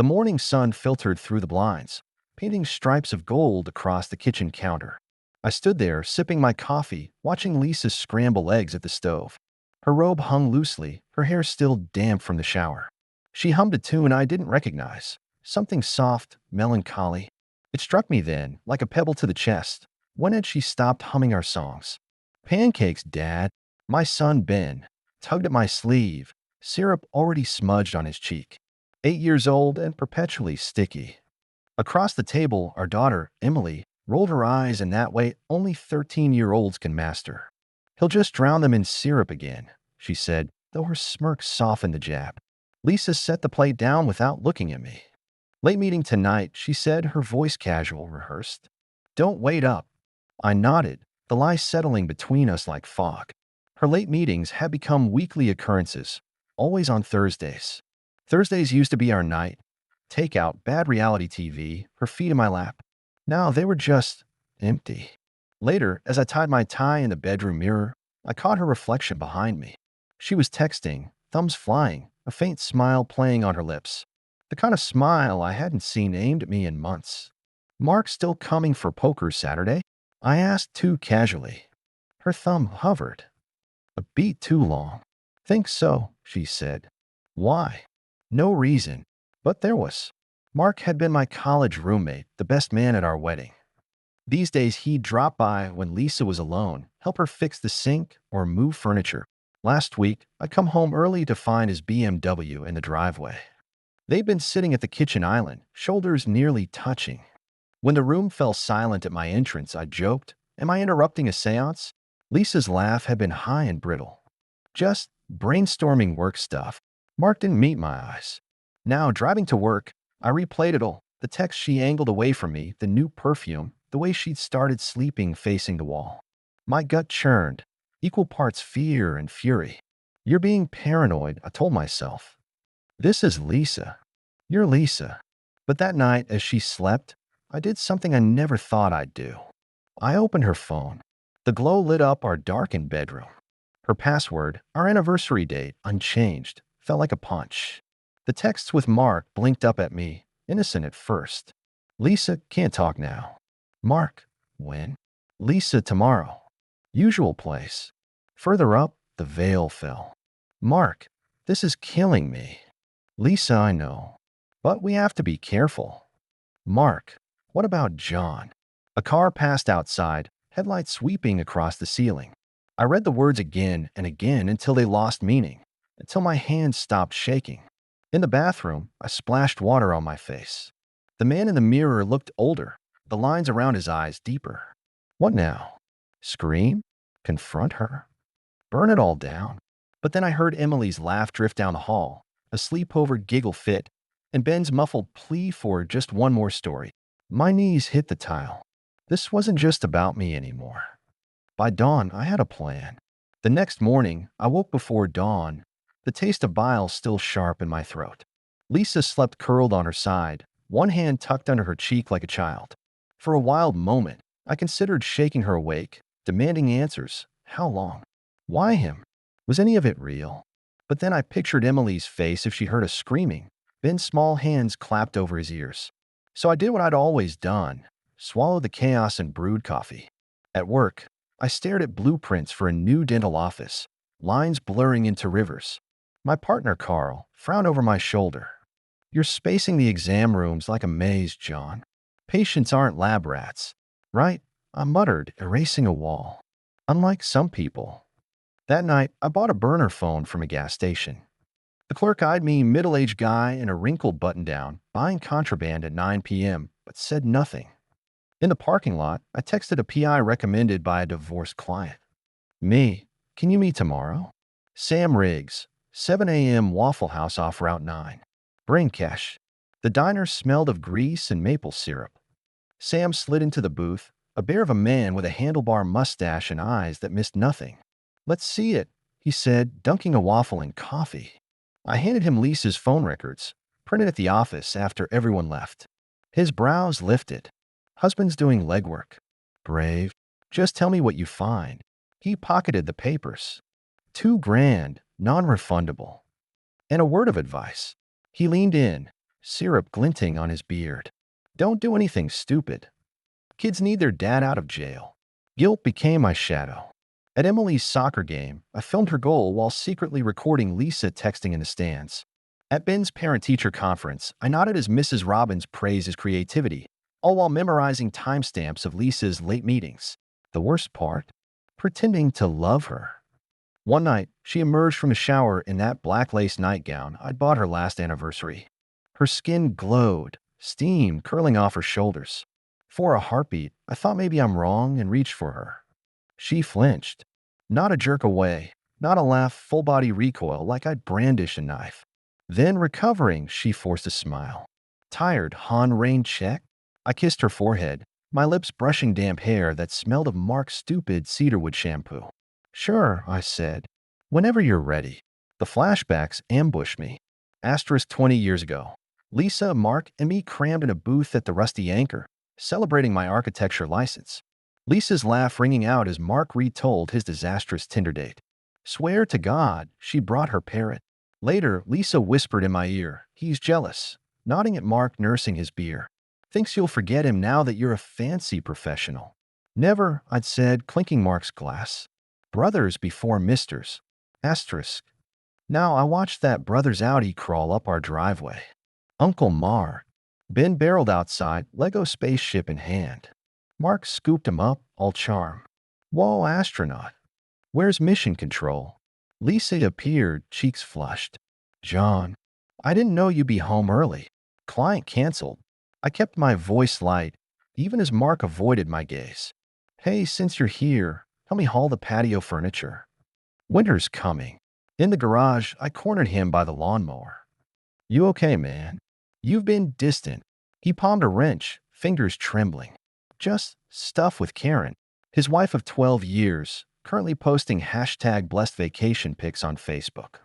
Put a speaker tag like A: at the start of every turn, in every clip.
A: The morning sun filtered through the blinds, painting stripes of gold across the kitchen counter. I stood there, sipping my coffee, watching Lisa scramble eggs at the stove. Her robe hung loosely, her hair still damp from the shower. She hummed a tune I didn't recognize, something soft, melancholy. It struck me then, like a pebble to the chest. When had she stopped humming our songs? Pancakes, Dad. My son Ben tugged at my sleeve, syrup already smudged on his cheek. 8 years old and perpetually sticky. Across the table, our daughter, Emily, rolled her eyes in that way only 13-year-olds can master. He'll just drown them in syrup again, she said, though her smirk softened the jab. Lisa set the plate down without looking at me. Late meeting tonight, she said, her voice casual, rehearsed. Don't wait up. I nodded, the lie settling between us like fog. Her late meetings had become weekly occurrences, always on Thursdays. Thursdays used to be our night. Takeout, bad reality TV, her feet in my lap. Now they were just empty. Later, as I tied my tie in the bedroom mirror, I caught her reflection behind me. She was texting, thumbs flying, a faint smile playing on her lips. The kind of smile I hadn't seen aimed at me in months. Mark still coming for poker Saturday? I asked too casually. Her thumb hovered. A beat too long. Think so, she said. Why? No reason. But there was. Mark had been my college roommate, the best man at our wedding. These days he'd drop by when Lisa was alone, help her fix the sink or move furniture. Last week, I come home early to find his BMW in the driveway. They'd been sitting at the kitchen island, shoulders nearly touching. When the room fell silent at my entrance, I joked, am I interrupting a seance? Lisa's laugh had been high and brittle. Just brainstorming work stuff. Mark didn't meet my eyes. Now, driving to work, I replayed it all. The text she angled away from me, the new perfume, the way she'd started sleeping facing the wall. My gut churned, equal parts fear and fury. You're being paranoid, I told myself. This is Lisa. You're Lisa. But that night, as she slept, I did something I never thought I'd do. I opened her phone. The glow lit up our darkened bedroom. Her password, our anniversary date, unchanged, felt like a punch. The texts with Mark blinked up at me, innocent at first. Lisa, can't talk now. Mark, when? Lisa, tomorrow. Usual place. Further up, the veil fell. Mark, this is killing me. Lisa, I know. But we have to be careful. Mark, what about John? A car passed outside, headlights sweeping across the ceiling. I read the words again and again until they lost meaning, until my hands stopped shaking. In the bathroom, I splashed water on my face. The man in the mirror looked older, the lines around his eyes deeper. What now? Scream? Confront her? Burn it all down? But then I heard Emily's laugh drift down the hall, a sleepover giggle fit, and Ben's muffled plea for just one more story. My knees hit the tile. This wasn't just about me anymore. By dawn, I had a plan. The next morning, I woke before dawn, the taste of bile still sharp in my throat. Lisa slept curled on her side, one hand tucked under her cheek like a child. For a wild moment, I considered shaking her awake, demanding answers. How long? Why him? Was any of it real? But then I pictured Emily's face if she heard us screaming. Ben's small hands clapped over his ears. So I did what I'd always done, swallow the chaos and brewed coffee. At work, I stared at blueprints for a new dental office, lines blurring into rivers. My partner, Carl, frowned over my shoulder. You're spacing the exam rooms like a maze, John. Patients aren't lab rats, right? I muttered, erasing a wall. Unlike some people. That night, I bought a burner phone from a gas station. The clerk eyed me, middle-aged guy in a wrinkled button-down, buying contraband at 9 p.m., but said nothing. In the parking lot, I texted a PI recommended by a divorced client. Me, can you meet tomorrow? Sam Riggs, 7 a.m. Waffle House off Route 9. Brain cash. The diner smelled of grease and maple syrup. Sam slid into the booth, a bear of a man with a handlebar mustache and eyes that missed nothing. Let's see it, he said, dunking a waffle in coffee. I handed him Lisa's phone records, printed at the office after everyone left. His brows lifted. Husband's doing legwork. Brave. Just tell me what you find. He pocketed the papers. $2,000, non-refundable. And a word of advice. He leaned in, syrup glinting on his beard. Don't do anything stupid. Kids need their dad out of jail. Guilt became my shadow. At Emily's soccer game, I filmed her goal while secretly recording Lisa texting in the stands. At Ben's parent-teacher conference, I nodded as Mrs. Robbins praised his creativity, all while memorizing timestamps of Lisa's late meetings. The worst part? Pretending to love her. One night, she emerged from the shower in that black lace nightgown I'd bought her last anniversary. Her skin glowed, steam curling off her shoulders. For a heartbeat, I thought maybe I'm wrong and reached for her. She flinched. Not a jerk away, not a laugh, full-body recoil like I'd brandished a knife. Then, recovering, she forced a smile. Tired, Han rain check? I kissed her forehead, my lips brushing damp hair that smelled of Mark's stupid cedarwood shampoo. Sure, I said. Whenever you're ready. The flashbacks ambushed me. Asterisk 20 years ago. Lisa, Mark, and me crammed in a booth at the Rusty Anchor, celebrating my architecture license. Lisa's laugh ringing out as Mark retold his disastrous Tinder date. Swear to God, she brought her parrot. Later, Lisa whispered in my ear, he's jealous, nodding at Mark nursing his beer. Thinks you'll forget him now that you're a fancy professional. Never, I'd said, clinking Mark's glass. Brothers before misters. Asterisk. Now I watched that brother's Audi crawl up our driveway. Uncle Mark. Ben barreled outside, Lego spaceship in hand. Mark scooped him up, all charm. Whoa, astronaut. Where's mission control? Lisa appeared, cheeks flushed. John, I didn't know you'd be home early. Client canceled. I kept my voice light, even as Mark avoided my gaze. Hey, since you're here, help me haul the patio furniture. Winter's coming. In the garage, I cornered him by the lawnmower. You okay, man? You've been distant. He palmed a wrench, fingers trembling. Just stuff with Karen, his wife of 12 years, currently posting #blessed vacation pics on Facebook.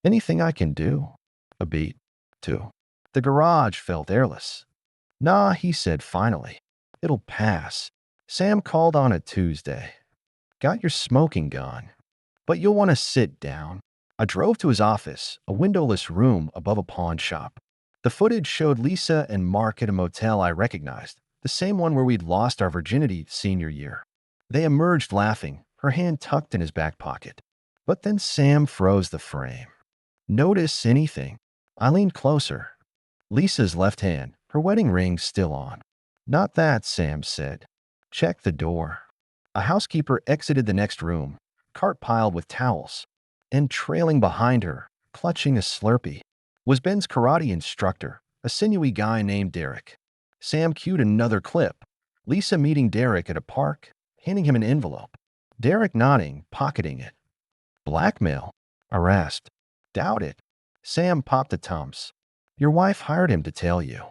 A: Anything I can do? A beat. 2. The garage felt airless. Nah, he said finally. It'll pass. Sam called on a Tuesday. Got your smoking gun. But you'll want to sit down. I drove to his office, a windowless room above a pawn shop. The footage showed Lisa and Mark at a motel I recognized, the same one where we'd lost our virginity senior year. They emerged laughing, her hand tucked in his back pocket. But then Sam froze the frame. Notice anything? I leaned closer. Lisa's left hand, her wedding ring still on. Not that, Sam said. Check the door. A housekeeper exited the next room, cart piled with towels. And trailing behind her, clutching a Slurpee, was Ben's karate instructor, a sinewy guy named Derek. Sam cued another clip. Lisa meeting Derek at a park, handing him an envelope. Derek nodding, pocketing it. Blackmail? I asked. Doubt it. Sam popped a Tums. Your wife hired him to tell you.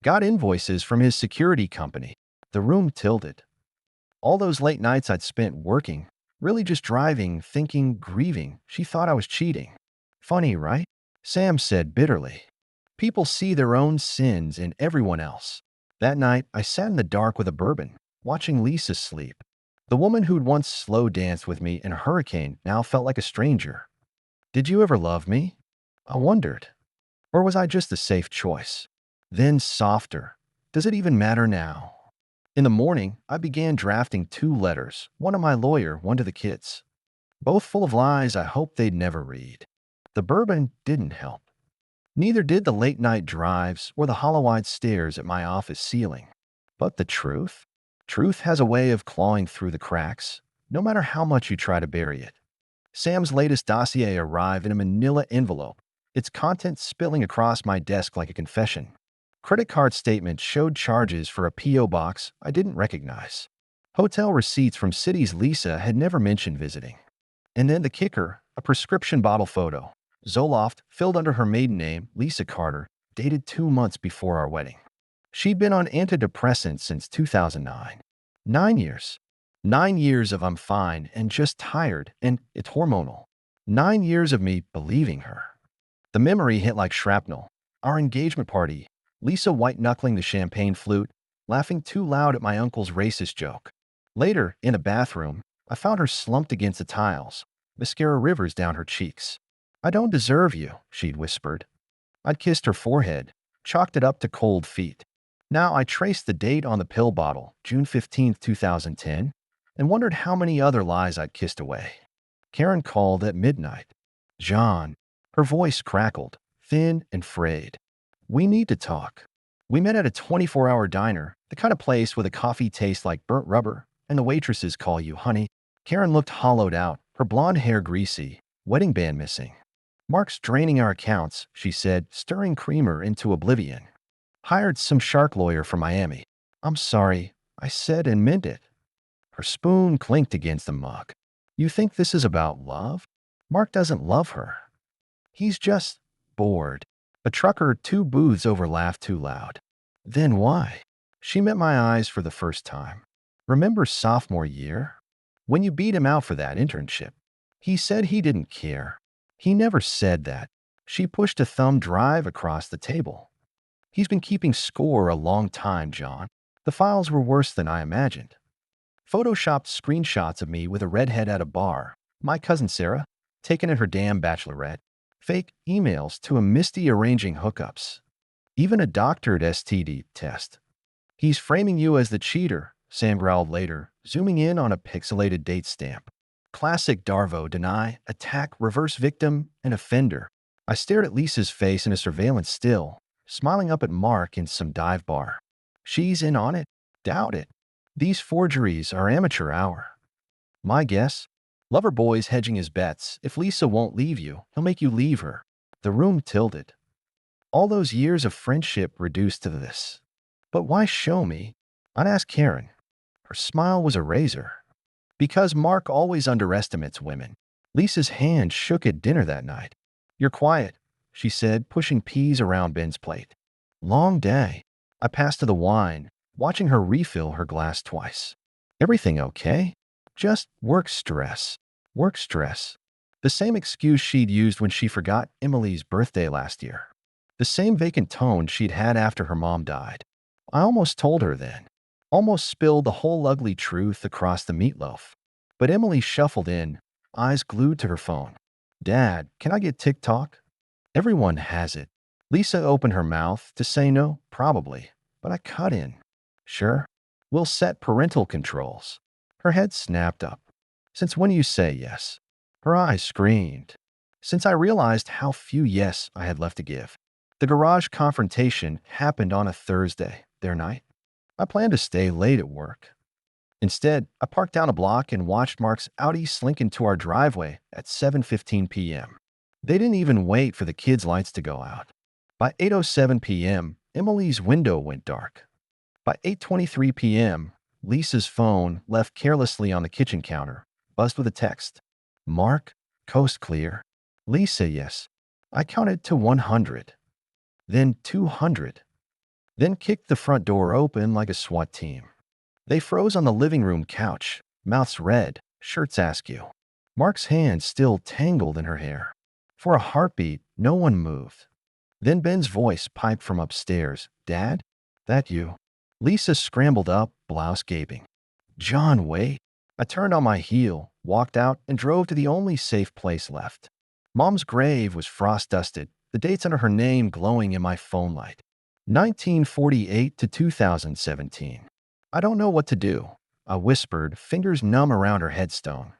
A: Got invoices from his security company. The room tilted. All those late nights I'd spent working, really just driving, thinking, grieving, she thought I was cheating. Funny, right? Sam said bitterly. People see their own sins in everyone else. That night, I sat in the dark with a bourbon, watching Lisa sleep. The woman who'd once slow danced with me in a hurricane now felt like a stranger. Did you ever love me? I wondered. Or was I just a safe choice? Then softer. Does it even matter now? In the morning, I began drafting 2 letters, one to my lawyer, one to the kids. Both full of lies I hoped they'd never read. The bourbon didn't help. Neither did the late-night drives or the hollow-eyed stares at my office ceiling. But the truth? Truth has a way of clawing through the cracks, no matter how much you try to bury it. Sam's latest dossier arrived in a manila envelope, its contents spilling across my desk like a confession. Credit card statements showed charges for a P.O. box I didn't recognize. Hotel receipts from cities Lisa had never mentioned visiting. And then the kicker, a prescription bottle photo. Zoloft, filled under her maiden name, Lisa Carter, dated 2 months before our wedding. She'd been on antidepressants since 2009. 9 years. 9 years of I'm fine and just tired, and it's hormonal. 9 years of me believing her. The memory hit like shrapnel. Our engagement party, Lisa white-knuckling the champagne flute, laughing too loud at my uncle's racist joke. Later, in a bathroom, I found her slumped against the tiles, mascara rivers down her cheeks. I don't deserve you, she'd whispered. I'd kissed her forehead, chalked it up to cold feet. Now I traced the date on the pill bottle, June 15th, 2010, and wondered how many other lies I'd kissed away. Karen called at midnight. John. Her voice crackled, thin and frayed. We need to talk. We met at a 24-hour diner, the kind of place where the coffee tastes like burnt rubber and the waitresses call you honey. Karen looked hollowed out, her blonde hair greasy, wedding band missing. Mark's draining our accounts, she said, stirring creamer into oblivion. Hired some shark lawyer from Miami. I'm sorry, I said and meant it. Her spoon clinked against the mug. You think this is about love? Mark doesn't love her. He's just bored. A trucker 2 booths over laughed too loud. Then why? She met my eyes for the first time. Remember sophomore year? When you beat him out for that internship. He said he didn't care. He never said that. She pushed a thumb drive across the table. He's been keeping score a long time, John. The files were worse than I imagined. Photoshopped screenshots of me with a redhead at a bar, my cousin Sarah, taken at her damn bachelorette, fake emails to a Misty arranging hookups, even a doctored STD test. He's framing you as the cheater, Sam growled later, zooming in on a pixelated date stamp. Classic Darvo, deny, attack, reverse victim, and offender. I stared at Lisa's face in a surveillance still, smiling up at Mark in some dive bar. She's in on it? Doubt it. These forgeries are amateur hour. My guess? Lover boy's hedging his bets. If Lisa won't leave you, he'll make you leave her. The room tilted. All those years of friendship reduced to this. But why show me? I'd ask Karen. Her smile was a razor. Because Mark always underestimates women. Lisa's hand shook at dinner that night. You're quiet, she said, pushing peas around Ben's plate. Long day. I passed to the wine, watching her refill her glass twice. Everything okay? Just work stress. Work stress. The same excuse she'd used when she forgot Emily's birthday last year. The same vacant tone she'd had after her mom died. I almost told her then. Almost spilled the whole ugly truth across the meatloaf. But Emily shuffled in, eyes glued to her phone. Dad, can I get TikTok? Everyone has it. Lisa opened her mouth to say no, probably, but I cut in. Sure. We'll set parental controls. Her head snapped up. Since when you say yes? Her eyes screamed. Since I realized how few yes I had left to give. The garage confrontation happened on a Thursday, their night. I planned to stay late at work. Instead, I parked down a block and watched Mark's Audi slink into our driveway at 7:15 p.m. They didn't even wait for the kids' lights to go out. By 8:07 p.m., Emily's window went dark. By 8:23 p.m., Lisa's phone, left carelessly on the kitchen counter, buzzed with a text. Mark, coast clear. Lisa, yes. I counted to 100. Then 200. Then kicked the front door open like a SWAT team. They froze on the living room couch, mouths red, shirts askew. Mark's hands still tangled in her hair. For a heartbeat, no one moved. Then Ben's voice piped from upstairs. Dad? That you? Lisa scrambled up, blouse gaping. John, wait. I turned on my heel, walked out, and drove to the only safe place left. Mom's grave was frost-dusted, the dates under her name glowing in my phone light. 1948 to 2017. I don't know what to do, I whispered, fingers numb around her headstone.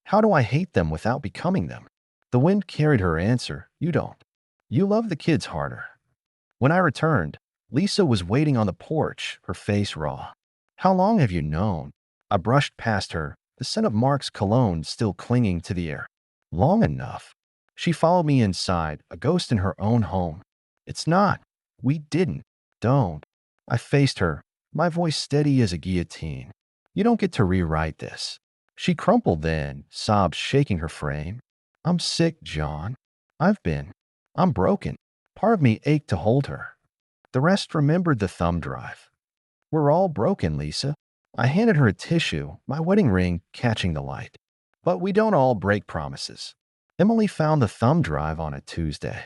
A: How do I hate them without becoming them? The wind carried her answer, you don't. You love the kids harder. When I returned, Lisa was waiting on the porch, her face raw. How long have you known? I brushed past her, the scent of Mark's cologne still clinging to the air. Long enough. She followed me inside, a ghost in her own home. It's not. We didn't. Don't. I faced her, my voice steady as a guillotine. You don't get to rewrite this. She crumpled then, sobs shaking her frame. I'm sick, John. I've been. I'm broken. Part of me ached to hold her. The rest remembered the thumb drive. We're all broken, Lisa. I handed her a tissue, my wedding ring catching the light. But we don't all break promises. Emily found the thumb drive on a Tuesday.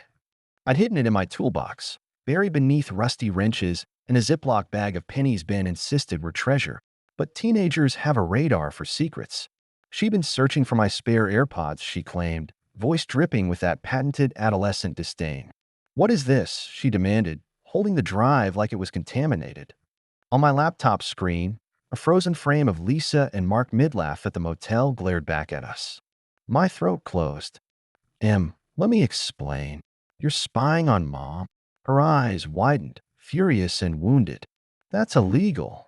A: I'd hidden it in my toolbox, buried beneath rusty wrenches and a Ziploc bag of pennies Ben insisted were treasure. But teenagers have a radar for secrets. She'd been searching for my spare AirPods, she claimed, voice dripping with that patented adolescent disdain. What is this? She demanded, holding the drive like it was contaminated. On my laptop screen, a frozen frame of Lisa and Mark Midlaff at the motel glared back at us. My throat closed. Let me explain. You're spying on Mom. Her eyes widened, furious and wounded. That's illegal.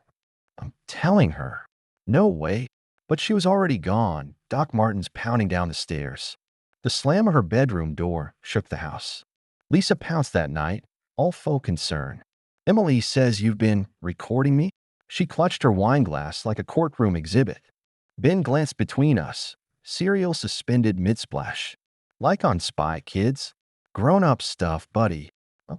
A: I'm telling her. No way. But she was already gone, Doc Martens pounding down the stairs. The slam of her bedroom door shook the house. Lisa pounced that night, all faux concern. Emily says you've been recording me? She clutched her wine glass like a courtroom exhibit. Ben glanced between us, cereal suspended mid-splash. Like on Spy Kids. Grown-up stuff, buddy.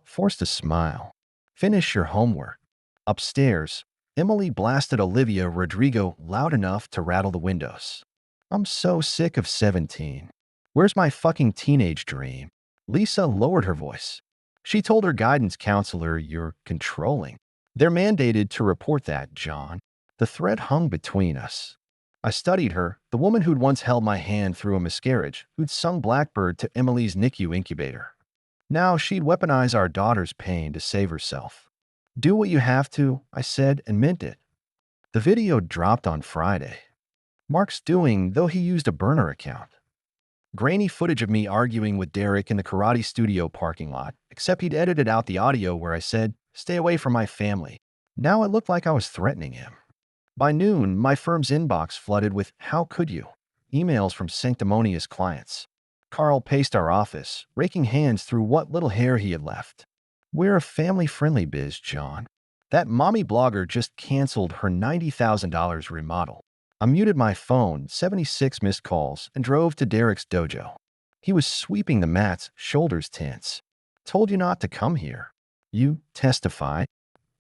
A: Forced a smile. Finish your homework. Upstairs, Emily blasted Olivia Rodrigo loud enough to rattle the windows. I'm so sick of 17. Where's my fucking teenage dream? Lisa lowered her voice. She told her guidance counselor, you're controlling. They're mandated to report that, John. The thread hung between us. I studied her, the woman who'd once held my hand through a miscarriage, who'd sung Blackbird to Emily's NICU incubator. Now she'd weaponize our daughter's pain to save herself. Do what you have to, I said, and meant it. The video dropped on Friday. Mark's doing, though he used a burner account. Grainy footage of me arguing with Derek in the karate studio parking lot, except he'd edited out the audio where I said, stay away from my family. Now it looked like I was threatening him. By noon, my firm's inbox flooded with, how could you? Emails from sanctimonious clients. Carl paced our office, raking hands through what little hair he had left. We're a family-friendly biz, John. That mommy blogger just canceled her $90,000 remodel. I muted my phone, 76 missed calls, and drove to Derek's dojo. He was sweeping the mats, shoulders tense. Told you not to come here. You testify.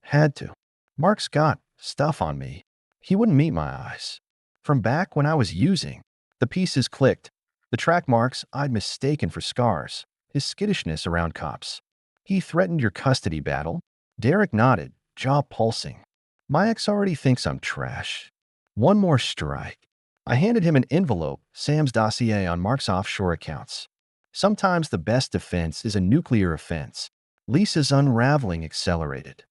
A: Had to. Mark's got stuff on me. He wouldn't meet my eyes. From back when I was using, the pieces clicked. The track marks I'd mistaken for scars. His skittishness around cops. He threatened your custody battle. Derek nodded, jaw pulsing. My ex already thinks I'm trash. One more strike. I handed him an envelope, Sam's dossier on Mark's offshore accounts. Sometimes the best defense is a nuclear offense. Lisa's unraveling accelerated.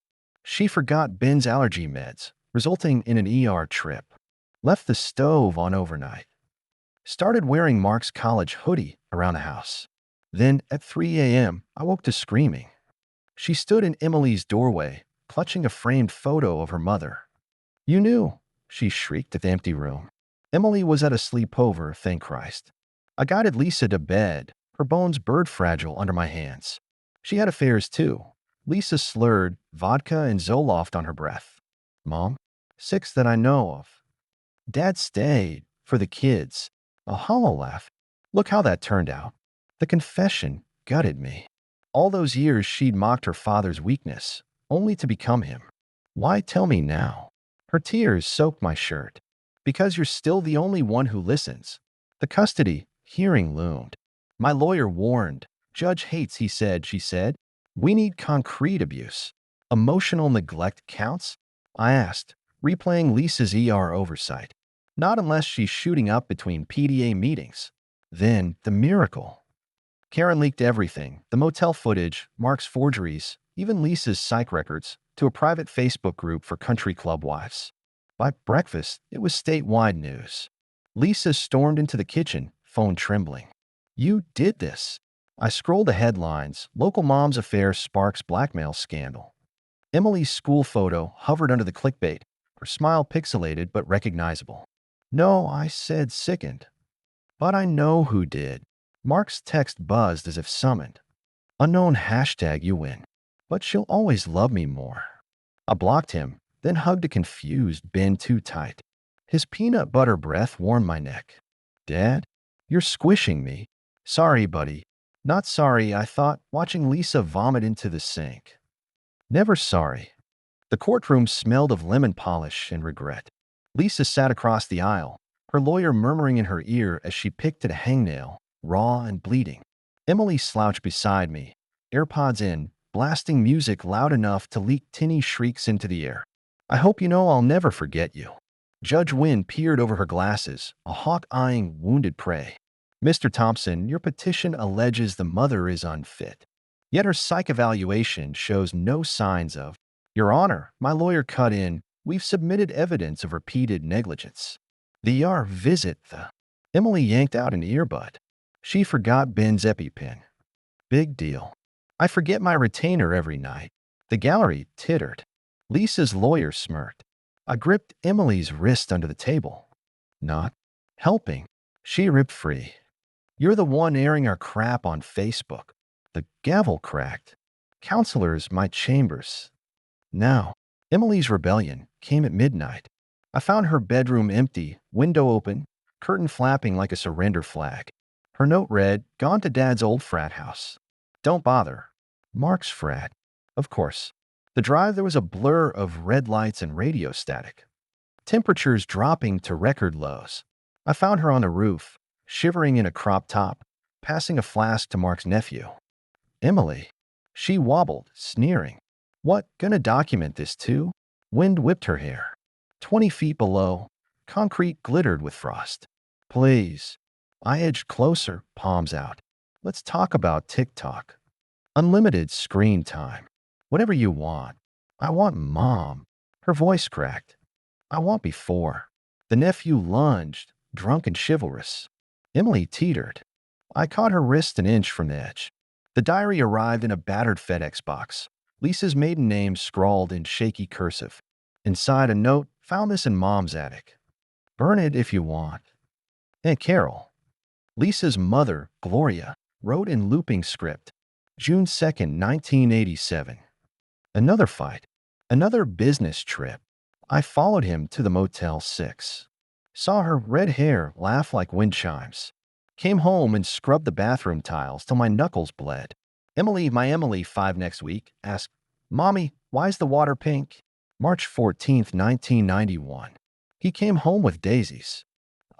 A: She forgot Ben's allergy meds, resulting in an ER trip. Left the stove on overnight. Started wearing Mark's college hoodie around the house. Then, at 3 a.m., I woke to screaming. She stood in Emily's doorway, clutching a framed photo of her mother. You knew, she shrieked at the empty room. Emily was at a sleepover, thank Christ. I guided Lisa to bed, her bones bird-fragile under my hands. She had affairs, too. Lisa slurred, vodka and Zoloft on her breath. Mom? 6 that I know of. Dad stayed, for the kids. A hollow laugh. Look how that turned out. The confession gutted me. All those years she'd mocked her father's weakness, only to become him. Why tell me now? Her tears soaked my shirt. Because you're still the only one who listens. The custody hearing loomed. My lawyer warned. Judge hates, he said, she said. We need concrete abuse. Emotional neglect counts? I asked, replaying Lisa's ER oversight. Not unless she's shooting up between PDA meetings. Then, the miracle. Karen leaked everything, the motel footage, Mark's forgeries, even Lisa's psych records, to a private Facebook group for country club wives. By breakfast, it was statewide news. Lisa stormed into the kitchen, phone trembling. You did this. I scrolled the headlines, local mom's affair sparks blackmail scandal. Emily's school photo hovered under the clickbait, her smile pixelated but recognizable. No, I said sickened. But I know who did. Mark's text buzzed as if summoned. Unknown hashtag you win. But she'll always love me more. I blocked him, then hugged a confused Ben too tight. His peanut butter breath warmed my neck. Dad, you're squishing me. Sorry, buddy. Not sorry, I thought, watching Lisa vomit into the sink. Never sorry. The courtroom smelled of lemon polish and regret. Lisa sat across the aisle, her lawyer murmuring in her ear as she picked at a hangnail, raw and bleeding. Emily slouched beside me, AirPods in, blasting music loud enough to leak tinny shrieks into the air. I hope you know I'll never forget you. Judge Wynn peered over her glasses, a hawk eyeing wounded prey. Mr. Thompson, your petition alleges the mother is unfit. Yet her psych evaluation shows no signs of, Your Honor, my lawyer cut in. We've submitted evidence of repeated negligence. The ER visit the. Emily yanked out an earbud. She forgot Ben's EpiPen. Big deal. I forget my retainer every night. The gallery tittered. Lisa's lawyer smirked. I gripped Emily's wrist under the table. Not helping. She ripped free. You're the one airing our crap on Facebook. The gavel cracked. Counselors, my chambers. Now, Emily's rebellion came at midnight. I found her bedroom empty, window open, curtain flapping like a surrender flag. Her note read, Gone to Dad's old frat house. Don't bother. Mark's frat. Of course. The drive, there was a blur of red lights and radio static. Temperatures dropping to record lows. I found her on the roof, shivering in a crop top, passing a flask to Mark's nephew. Emily. She wobbled, sneering. What, gonna document this too? Wind whipped her hair. 20 feet below, concrete glittered with frost. Please. I edged closer, palms out. Let's talk about TikTok. Unlimited screen time. Whatever you want. I want Mom. Her voice cracked. I want before. The nephew lunged, drunk and chivalrous. Emily teetered. I caught her wrist an inch from the edge. The diary arrived in a battered FedEx box. Lisa's maiden name scrawled in shaky cursive. Inside a note, found this in Mom's attic. Burn it if you want. Aunt Carol. Lisa's mother, Gloria, wrote in looping script. June 2nd, 1987. Another fight. Another business trip. I followed him to the Motel 6. Saw her red hair laugh like wind chimes. Came home and scrubbed the bathroom tiles till my knuckles bled. Emily, my Emily, 5 next week, asked, Mommy, why's the water pink? March 14th, 1991. He came home with daisies.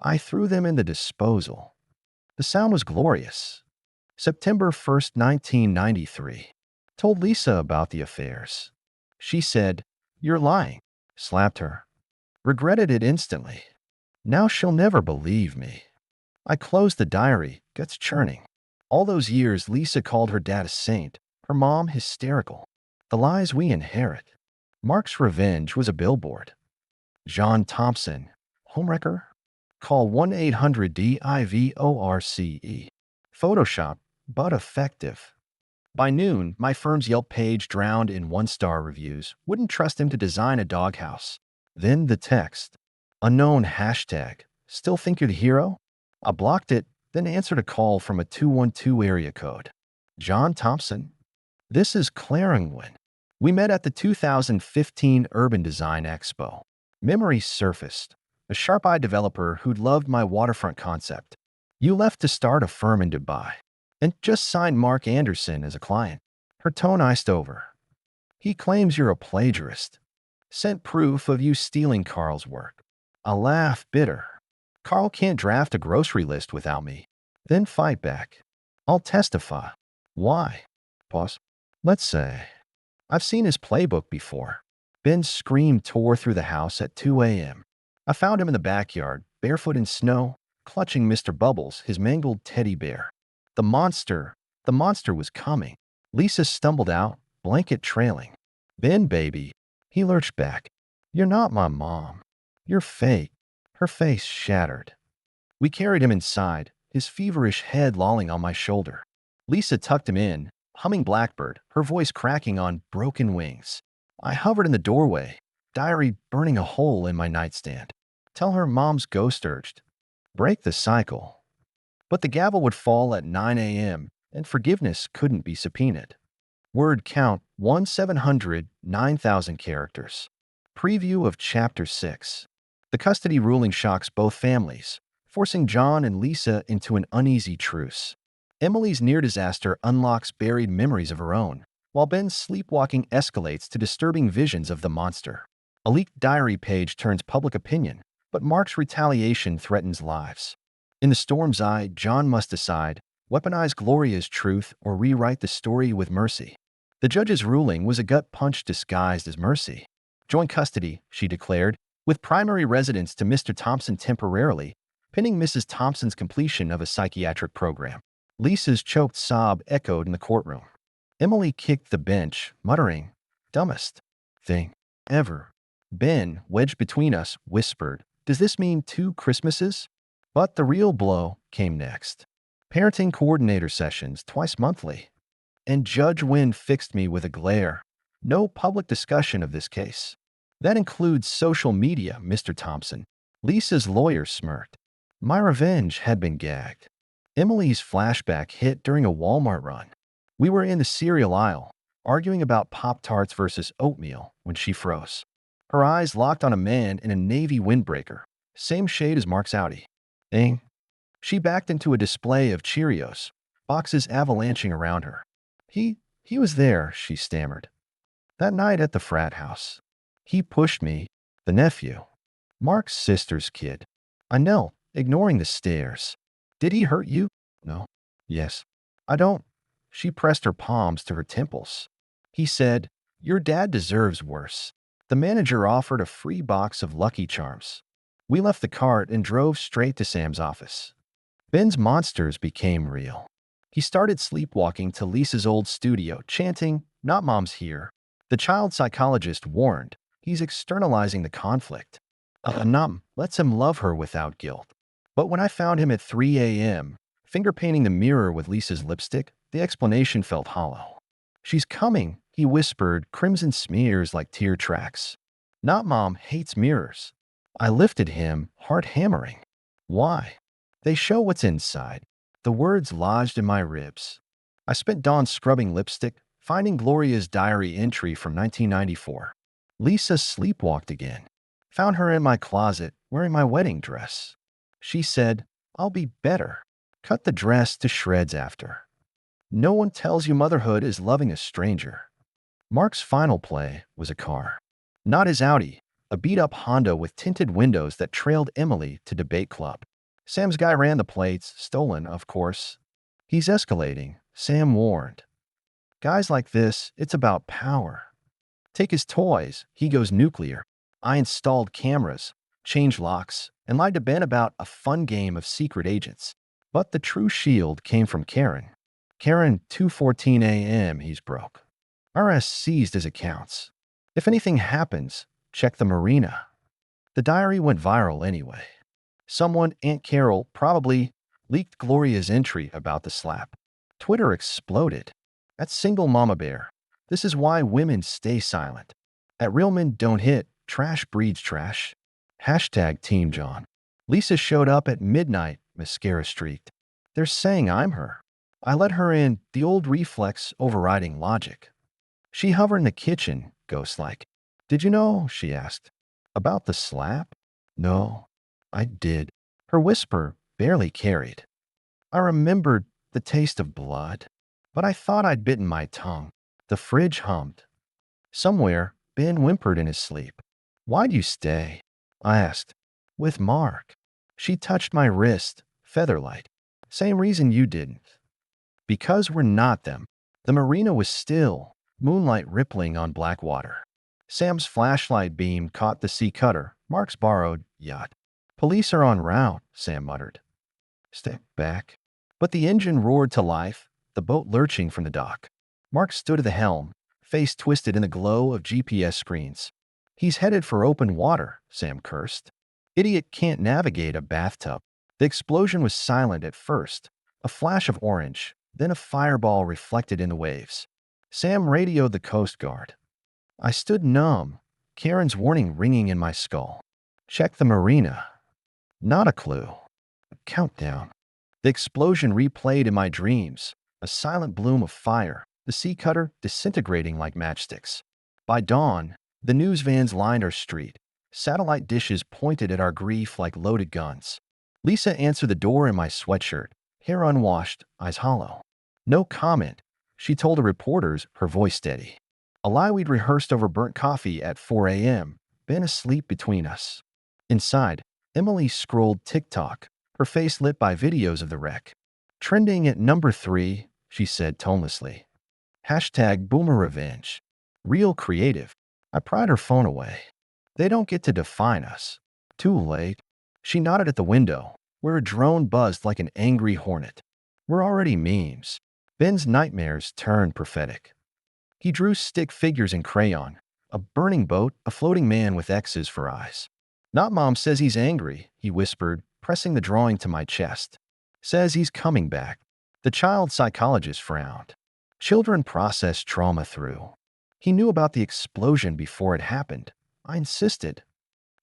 A: I threw them in the disposal. The sound was glorious. September 1st, 1993. Told Lisa about the affairs. She said, You're lying. Slapped her. Regretted it instantly. Now she'll never believe me. I closed the diary, guts churning. All those years, Lisa called her dad a saint, her mom hysterical. The lies we inherit. Mark's revenge was a billboard. John Thompson, homewrecker? Call 1-800-DIVORCE. Photoshop, but effective. By noon, my firm's Yelp page drowned in 1-star reviews. Wouldn't trust him to design a doghouse. Then the text. Unknown hashtag. Still think you're the hero? I blocked it, then answered a call from a 212 area code. John Thompson. This is Clarendon. We met at the 2015 Urban Design Expo. Memories surfaced. A sharp-eyed developer who'd loved my waterfront concept. You left to start a firm in Dubai and just signed Mark Anderson as a client. Her tone iced over. He claims you're a plagiarist. Sent proof of you stealing Carl's work. I laugh, bitter. Carl can't draft a grocery list without me. Then fight back. I'll testify. Why? Pause. Let's say. I've seen his playbook before. Ben's scream tore through the house at 2 a.m. I found him in the backyard, barefoot in snow, clutching Mr. Bubbles, his mangled teddy bear. The monster was coming. Lisa stumbled out, blanket trailing. Ben, baby. He lurched back. You're not my mom. You're fake. Her face shattered. We carried him inside, his feverish head lolling on my shoulder. Lisa tucked him in, humming Blackbird, her voice cracking on broken wings. I hovered in the doorway, diary burning a hole in my nightstand. Tell her Mom's ghost urged. Break the cycle. But the gavel would fall at 9 a.m., and forgiveness couldn't be subpoenaed. Word count 1,700, 9,000 characters. Preview of Chapter 6. The custody ruling shocks both families, forcing John and Lisa into an uneasy truce. Emily's near-disaster unlocks buried memories of her own, while Ben's sleepwalking escalates to disturbing visions of the monster. A leaked diary page turns public opinion, but Mark's retaliation threatens lives. In the storm's eye, John must decide, weaponize Gloria's truth or rewrite the story with mercy. The judge's ruling was a gut punch disguised as mercy. Joint custody, she declared, with primary residence to Mr. Thompson temporarily, pending Mrs. Thompson's completion of a psychiatric program. Lisa's choked sob echoed in the courtroom. Emily kicked the bench, muttering, "Dumbest thing ever." Ben, wedged between us, whispered, "Does this mean 2 Christmases?" But the real blow came next. Parenting coordinator sessions twice monthly. And Judge Wynn fixed me with a glare. "No public discussion of this case. That includes social media, Mr. Thompson." Lisa's lawyer smirked. My revenge had been gagged. Emily's flashback hit during a Walmart run. We were in the cereal aisle, arguing about Pop-Tarts versus oatmeal when she froze. Her eyes locked on a man in a navy windbreaker, same shade as Mark's Audi. Ding. She backed into a display of Cheerios, boxes avalanching around her. He was there," she stammered. "That night at the frat house. He pushed me, the nephew. Mark's sister's kid." I knelt, ignoring the stares. "Did he hurt you?" "No." "Yes." "I don't." She pressed her palms to her temples. "He said, 'Your dad deserves worse.'" The manager offered a free box of Lucky Charms. We left the cart and drove straight to Sam's office. Ben's monsters became real. He started sleepwalking to Lisa's old studio, chanting, "Not mom's here." The child psychologist warned, "He's externalizing the conflict." Nam lets him love her without guilt. But when I found him at 3 a.m., finger painting the mirror with Lisa's lipstick, the explanation felt hollow. "She's coming," he whispered, crimson smears like tear tracks. "Not mom hates mirrors." I lifted him, heart hammering. "Why?" "They show what's inside." The words lodged in my ribs. I spent dawn scrubbing lipstick, finding Gloria's diary entry from 1994. Lisa sleepwalked again. Found her in my closet, wearing my wedding dress. She said, "I'll be better." Cut the dress to shreds after. No one tells you motherhood is loving a stranger. Mark's final play was a car. Not his Audi, a beat-up Honda with tinted windows that trailed Emily to debate club. Sam's guy ran the plates, stolen, of course. "He's escalating," Sam warned. "Guys like this, it's about power." Take his toys, he goes nuclear. I installed cameras, changed locks, and lied to Ben about a fun game of secret agents. But the true shield came from Karen. Karen, 2:14 a.m., he's broke. RS seized his accounts. "If anything happens, check the marina." The diary went viral anyway. Someone, Aunt Carol, probably leaked Gloria's entry about the slap. Twitter exploded. At Single Mama Bear, "This is why women stay silent." At Real Men Don't Hit, "Trash breeds trash." Hashtag Team John. Lisa showed up at midnight, mascara streaked. "They're saying I'm her." I let her in, the old reflex overriding logic. She hovered in the kitchen, ghost-like. "Did you know?" she asked. "About the slap?" "No." I did. Her whisper barely carried. I remembered the taste of blood, but I thought I'd bitten my tongue. The fridge hummed. Somewhere, Ben whimpered in his sleep. "Why'd you stay?" I asked. "With Mark." She touched my wrist, featherlight. "Same reason you didn't." Because we're not them. The marina was still, moonlight rippling on black water. Sam's flashlight beam caught the sea cutter, Mark's borrowed yacht. "Police are en route," Sam muttered. "Step back." But the engine roared to life, the boat lurching from the dock. Mark stood at the helm, face twisted in the glow of GPS screens. "He's headed for open water," Sam cursed. "Idiot can't navigate a bathtub." The explosion was silent at first, a flash of orange, then a fireball reflected in the waves. Sam radioed the Coast Guard. I stood numb, Karen's warning ringing in my skull. "Check the marina." Not a clue. A countdown. The explosion replayed in my dreams, a silent bloom of fire, the sea cutter disintegrating like matchsticks. By dawn, the news vans lined our street, satellite dishes pointed at our grief like loaded guns. Lisa answered the door in my sweatshirt, hair unwashed, eyes hollow. "No comment," she told the reporters, her voice steady. A lie we'd rehearsed over burnt coffee at 4 a.m., Ben asleep between us. Inside, Emily scrolled TikTok, her face lit by videos of the wreck. "Trending at number 3, she said tonelessly. Hashtag Boomer Revenge. Real creative." I pried her phone away. "They don't get to define us." Too late. She nodded at the window, where a drone buzzed like an angry hornet. "We're already memes." Ben's nightmares turned prophetic. He drew stick figures in crayon, a burning boat, a floating man with X's for eyes. Not Mom says he's angry, he whispered, pressing the drawing to my chest. Says he's coming back. The child psychologist frowned. Children process trauma through. He knew about the explosion before it happened. I insisted.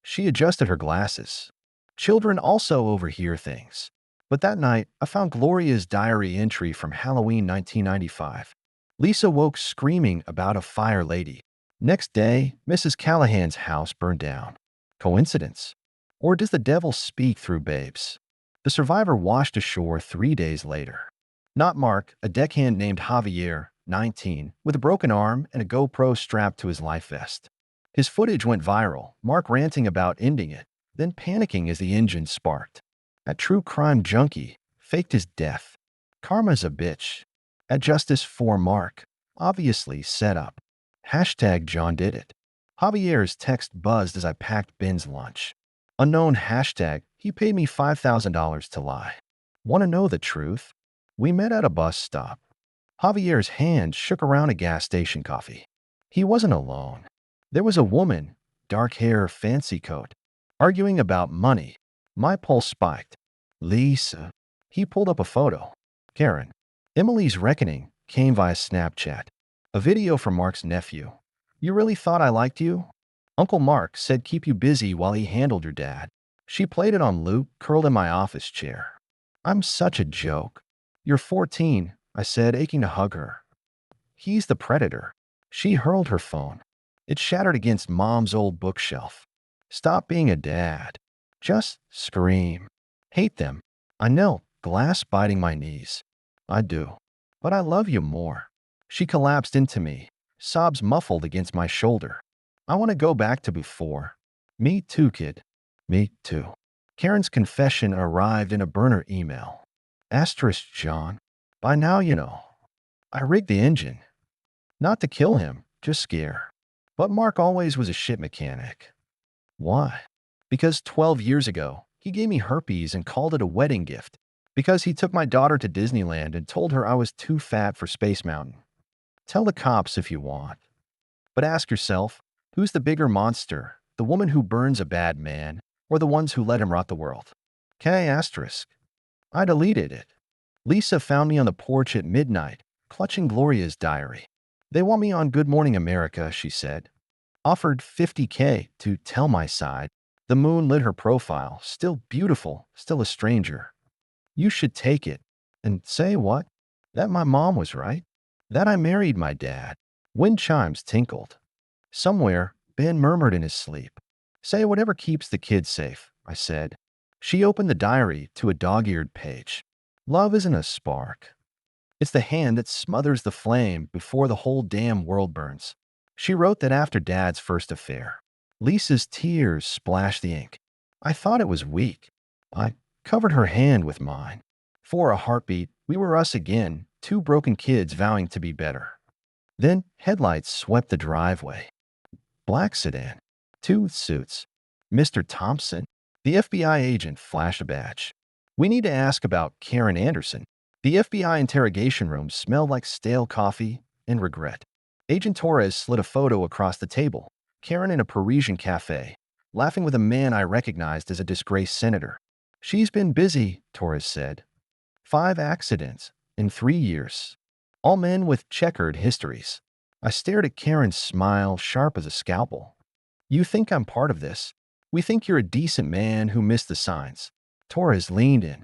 A: She adjusted her glasses. Children also overhear things. But that night, I found Gloria's diary entry from Halloween 1995. Lisa woke screaming about a fire lady. Next day, Mrs. Callahan's house burned down. Coincidence? Or does the devil speak through babes? The survivor washed ashore 3 days later. Not Mark, a deckhand named Javier, 19, with a broken arm and a GoPro strapped to his life vest. His footage went viral, Mark ranting about ending it, then panicking as the engine sparked. At True Crime Junkie, faked his death. Karma's a bitch. At Justice for Mark, obviously set up. Hashtag John did it. Javier's text buzzed as I packed Ben's lunch. Unknown hashtag, he paid me $5,000 to lie. Want to know the truth? We met at a bus stop. Javier's hand shook around a gas station coffee. He wasn't alone. There was a woman, dark hair, fancy coat, arguing about money. My pulse spiked. Lisa. He pulled up a photo. Karen. Emily's reckoning came via Snapchat. A video from Mark's nephew. You really thought I liked you? Uncle Mark said keep you busy while he handled your dad. She played it on loop, curled in my office chair. I'm such a joke. You're 14, I said, aching to hug her. He's the predator. She hurled her phone. It shattered against Mom's old bookshelf. Stop being a dad. Just scream. Hate them. I knelt, glass biting my knees. I do. But I love you more. She collapsed into me, sobs muffled against my shoulder. I want to go back to before. Me too, kid. Me too. Karen's confession arrived in a burner email. Asterisk John. By now you know. I rigged the engine. Not to kill him, just scare. But Mark always was a shit mechanic. Why? Because 12 years ago, he gave me herpes and called it a wedding gift. Because he took my daughter to Disneyland and told her I was too fat for Space Mountain. Tell the cops if you want. But ask yourself, who's the bigger monster? The woman who burns a bad man, or the ones who let him rot the world? K asterisk. I deleted it. Lisa found me on the porch at midnight, clutching Gloria's diary. They want me on Good Morning America, she said. Offered $50K to tell my side. The moon lit her profile, still beautiful, still a stranger. You should take it. And say what? That my mom was right? That I married my dad. Wind chimes tinkled. Somewhere, Ben murmured in his sleep. Say whatever keeps the kids safe, I said. She opened the diary to a dog-eared page. Love isn't a spark. It's the hand that smothers the flame before the whole damn world burns. She wrote that after Dad's first affair. Lisa's tears splashed the ink. I thought it was weak. I covered her hand with mine. For a heartbeat, we were us again, two broken kids vowing to be better. Then headlights swept the driveway. Black sedan. Two suits. Mr. Thompson. The FBI agent flashed a badge. We need to ask about Karen Anderson. The FBI interrogation room smelled like stale coffee and regret. Agent Torres slid a photo across the table. Karen in a Parisian cafe, laughing with a man I recognized as a disgraced senator. She's been busy, Torres said. 5 accidents in 3 years. All men with checkered histories. I stared at Karen's smile, sharp as a scalpel. You think I'm part of this? We think you're a decent man who missed the signs. Torres leaned in.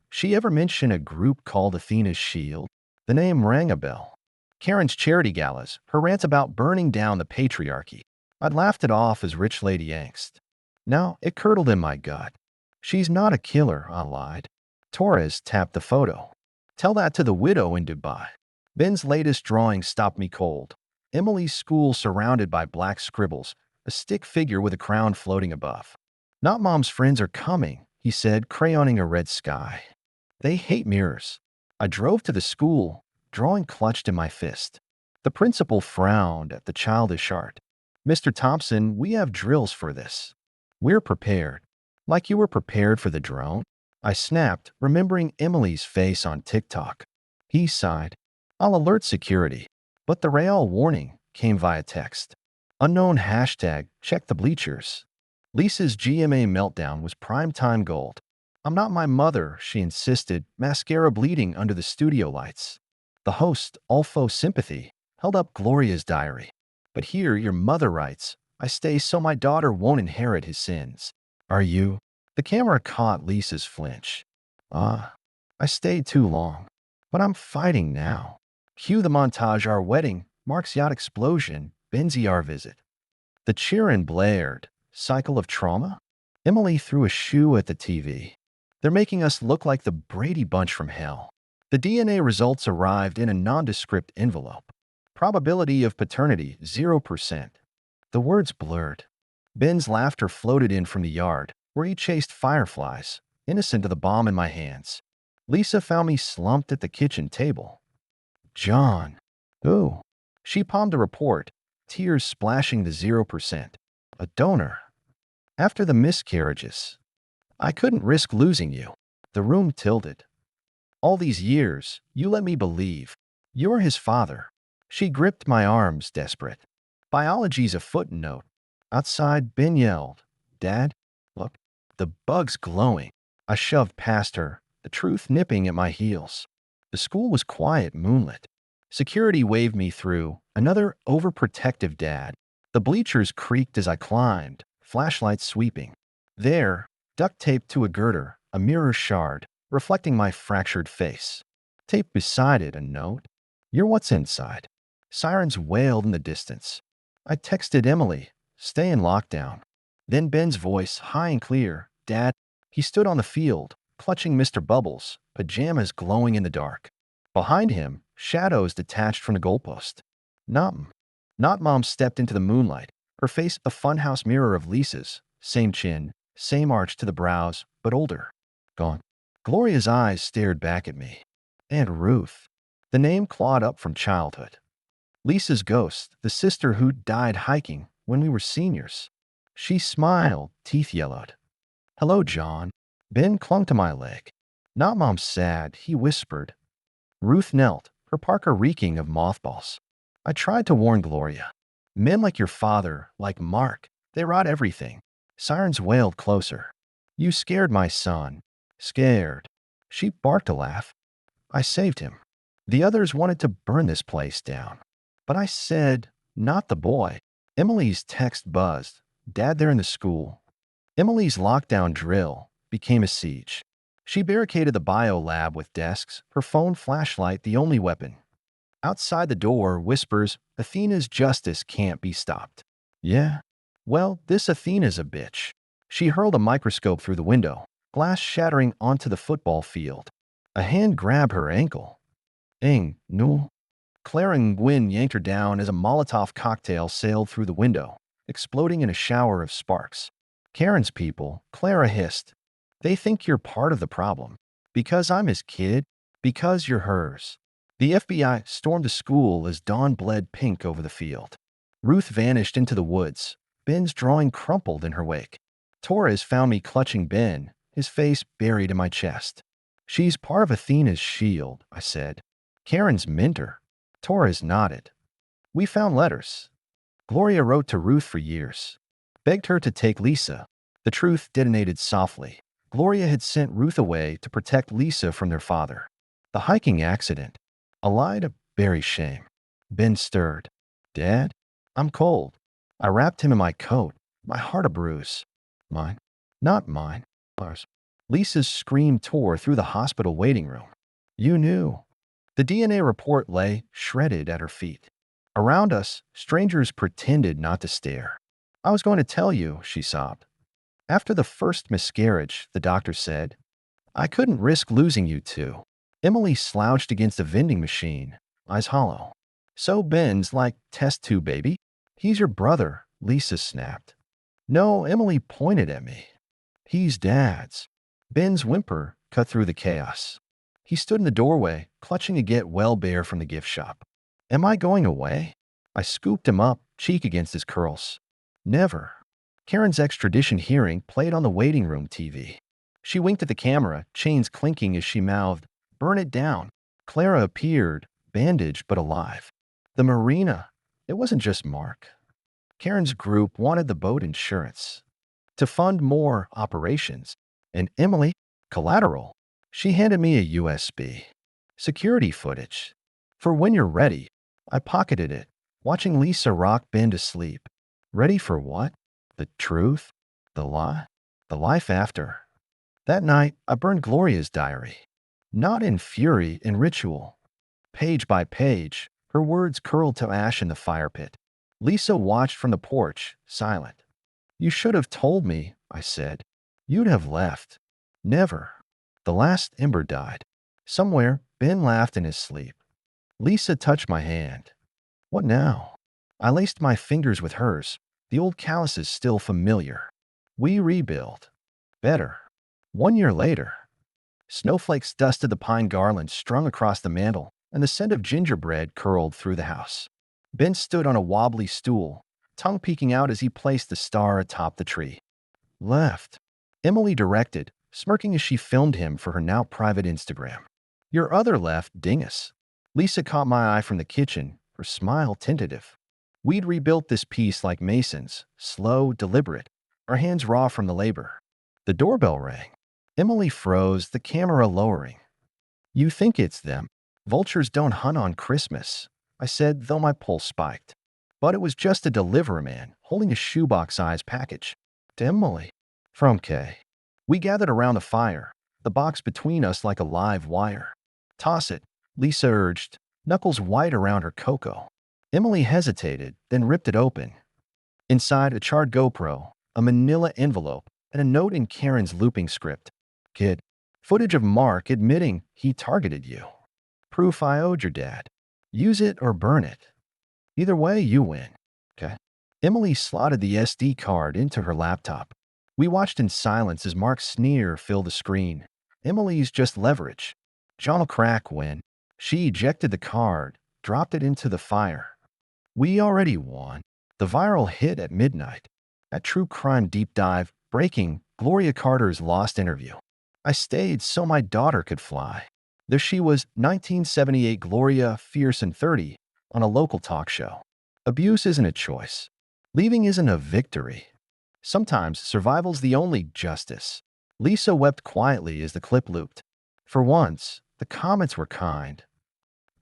A: She ever mention a group called Athena's Shield? The name rang a bell. Karen's charity galas, her rants about burning down the patriarchy. I'd laughed it off as rich lady angst. Now it curdled in my gut. She's not a killer, I lied. Torres tapped the photo. Tell that to the widow in Dubai. Ben's latest drawing stopped me cold. Emily's school surrounded by black scribbles, a stick figure with a crown floating above. Not Mom's friends are coming, he said, crayoning a red sky. They hate mirrors. I drove to the school, drawing clutched in my fist. The principal frowned at the childish art. Mr. Thompson, we have drills for this. We're prepared. Like you were prepared for the drone? I snapped, remembering Emily's face on TikTok. He sighed. I'll alert security. But the Real warning came via text. Unknown hashtag, check the bleachers. Lisa's GMA meltdown was primetime gold. I'm not my mother, she insisted, mascara bleeding under the studio lights. The host, Alpho Sympathy, held up Gloria's diary. But here your mother writes, I stay so my daughter won't inherit his sins. Are you? The camera caught Lisa's flinch. I stayed too long. But I'm fighting now. Cue the montage our wedding, Mark's yacht explosion, Ben's ER visit. The cheer-in blared. Cycle of trauma? Emily threw a shoe at the TV. They're making us look like the Brady Bunch from hell. The DNA results arrived in a nondescript envelope. Probability of paternity, 0%. The words blurred. Ben's laughter floated in from the yard, where he chased fireflies, innocent of the bomb in my hands. Lisa found me slumped at the kitchen table. John. Ooh. She palmed a report, tears splashing the 0%. A donor. After the miscarriages. I couldn't risk losing you. The room tilted. All these years, you let me believe. You're his father. She gripped my arms, desperate. Biology's a footnote. Outside, Ben yelled, Dad, look. The bug's glowing. I shoved past her, the truth nipping at my heels. The school was quiet, moonlit. Security waved me through, another overprotective dad. The bleachers creaked as I climbed, flashlights sweeping. There, duct taped to a girder, a mirror shard, reflecting my fractured face. Taped beside it, a note. You're what's inside. Sirens wailed in the distance. I texted Emily, stay in lockdown. Then Ben's voice, high and clear, Dad. He stood on the field, clutching Mr. Bubbles, pajamas glowing in the dark. Behind him, shadows detached from the goalpost. Not Mom stepped into the moonlight, her face a funhouse mirror of Lisa's, same chin, same arch to the brows, but older. Gone. Gloria's eyes stared back at me. And Ruth. The name clawed up from childhood. Lisa's ghost, the sister who died hiking when we were seniors. She smiled, teeth yellowed. Hello, John. Ben clung to my leg. Not Mom's sad, he whispered. Ruth knelt, her parka reeking of mothballs. I tried to warn Gloria. Men like your father, like Mark, they rot everything. Sirens wailed closer. You scared my son. Scared. She barked a laugh. I saved him. The others wanted to burn this place down. But I said, not the boy. Emily's text buzzed. Dad there in the school. Emily's lockdown drill became a siege. She barricaded the bio lab with desks, her phone flashlight the only weapon. Outside the door, whispers, Athena's justice can't be stopped. Yeah? Well, this Athena's a bitch. She hurled a microscope through the window, glass shattering onto the football field. A hand grabbed her ankle. Ing, no. Clara and Gwyn yanked her down as a Molotov cocktail sailed through the window, exploding in a shower of sparks. Karen's people, Clara hissed. They think you're part of the problem. Because I'm his kid. Because you're hers. The FBI stormed the school as dawn bled pink over the field. Ruth vanished into the woods. Ben's drawing crumpled in her wake. Torres found me clutching Ben, his face buried in my chest. She's part of Athena's shield, I said. Karen's mentor. Torres nodded. We found letters. Gloria wrote to Ruth for years. Begged her to take Lisa. The truth detonated softly. Gloria had sent Ruth away to protect Lisa from their father. The hiking accident. A lie to bury shame. Ben stirred. Dad? I'm cold. I wrapped him in my coat, my heart a bruise. Mine? Not mine. Ours. Lisa's scream tore through the hospital waiting room. You knew. The DNA report lay, shredded at her feet. Around us, strangers pretended not to stare. I was going to tell you, she sobbed. After the first miscarriage, the doctor said, I couldn't risk losing you two. Emily slouched against a vending machine, eyes hollow. So Ben's like test tube baby? He's your brother, Lisa snapped. No, Emily pointed at me. He's Dad's. Ben's whimper cut through the chaos. He stood in the doorway, clutching a get well bear from the gift shop. Am I going away? I scooped him up, cheek against his curls. Never. Karen's extradition hearing played on the waiting room TV. She winked at the camera, chains clinking as she mouthed, Burn it down. Clara appeared, bandaged but alive. The marina, it wasn't just Mark. Karen's group wanted the boat insurance to fund more operations. And Emily, collateral. She handed me a USB. Security footage. For when you're ready, I pocketed it, watching Lisa rock Ben to sleep. Ready for what? The truth? The lie? The life after? That night, I burned Gloria's diary. Not in fury, in ritual. Page by page, her words curled to ash in the fire pit. Lisa watched from the porch, silent. You should have told me, I said. You'd have left. Never. The last ember died. Somewhere, Ben laughed in his sleep. Lisa touched my hand. What now? I laced my fingers with hers, the old calluses still familiar. We rebuild. Better. 1 year later. Snowflakes dusted the pine garland strung across the mantel, and the scent of gingerbread curled through the house. Ben stood on a wobbly stool, tongue peeking out as he placed the star atop the tree. Left. Emily directed, smirking as she filmed him for her now private Instagram. Your other left, dingus. Lisa caught my eye from the kitchen, her smile tentative. We'd rebuilt this piece like masons, slow, deliberate, our hands raw from the labor. The doorbell rang. Emily froze, the camera lowering. You think it's them. Vultures don't hunt on Christmas, I said, though my pulse spiked. But it was just a delivery man holding a shoebox-sized package. To Emily. From Kay. We gathered around the fire, the box between us like a live wire. Toss it, Lisa urged, knuckles white around her cocoa. Emily hesitated, then ripped it open. Inside, a charred GoPro, a manila envelope, and a note in Karen's looping script. Kid, footage of Mark admitting he targeted you. Proof I owed your dad. Use it or burn it. Either way, you win. Okay. Emily slotted the SD card into her laptop. We watched in silence as Mark's sneer filled the screen. Emily's just leverage. John'll crack when. She ejected the card, dropped it into the fire. We already won. The viral hit at midnight. At True Crime Deep Dive, breaking Gloria Carter's lost interview. I stayed so my daughter could fly. There she was, 1978 Gloria, fierce and 30, on a local talk show. Abuse isn't a choice. Leaving isn't a victory. Sometimes survival's the only justice. Lisa wept quietly as the clip looped. For once, the comments were kind.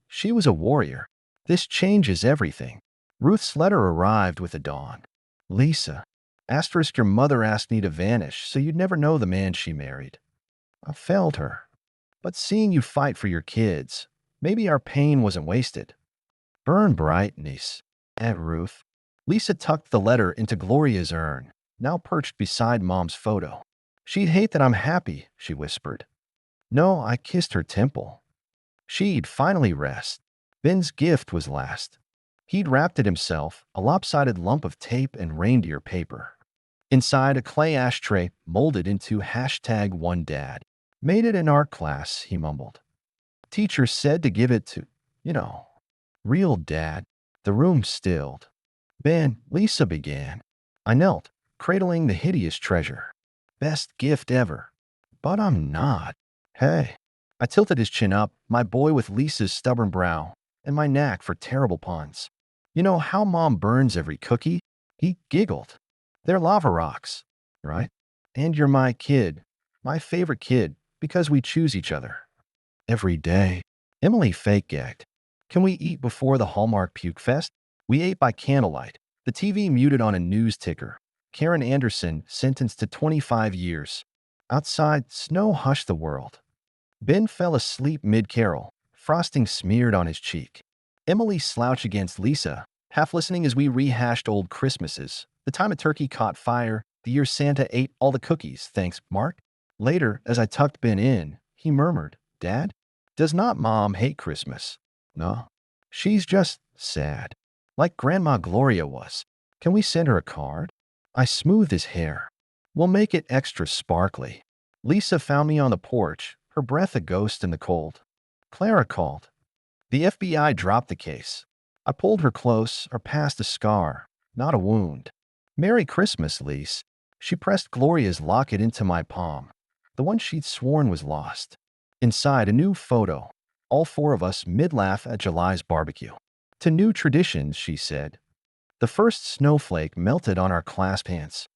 A: She was a warrior. This changes everything. Ruth's letter arrived with the dawn. Lisa, asterisk your mother asked me to vanish so you'd never know the man she married. I failed her. But seeing you fight for your kids, maybe our pain wasn't wasted. Burn bright, niece. Aunt Ruth. Lisa tucked the letter into Gloria's urn, now perched beside Mom's photo. She'd hate that I'm happy, she whispered. No, I kissed her temple. She'd finally rest. Ben's gift was last. He'd wrapped it himself, a lopsided lump of tape and reindeer paper. Inside, a clay ashtray molded into #OneDad. Made it in art class, he mumbled. Teacher said to give it to, real dad. The room stilled. Ben, Lisa began. I knelt, cradling the hideous treasure. Best gift ever. But I'm not. Hey. I tilted his chin up, my boy with Lisa's stubborn brow, and my knack for terrible puns. You know how Mom burns every cookie? He giggled. They're lava rocks, right? And you're my kid, my favorite kid, because we choose each other. Every day. Emily fake gagged. Can we eat before the Hallmark Puke Fest? We ate by candlelight, the TV muted on a news ticker. Karen Anderson sentenced to 25 years. Outside, snow hushed the world. Ben fell asleep mid-carol, frosting smeared on his cheek. Emily slouched against Lisa, half listening as we rehashed old Christmases. The time a turkey caught fire, the year Santa ate all the cookies, thanks, Mark. Later, as I tucked Ben in, he murmured, Dad, does not Mom hate Christmas? No. She's just sad. Like Grandma Gloria was. Can we send her a card? I smoothed his hair. We'll make it extra sparkly. Lisa found me on the porch, her breath a ghost in the cold. Clara called. The FBI dropped the case. I pulled her close, or past a scar, not a wound. Merry Christmas, Lise. She pressed Gloria's locket into my palm, the one she'd sworn was lost. Inside, a new photo, all four of us mid-laugh at July's barbecue. To new traditions, she said. The first snowflake melted on our class pants.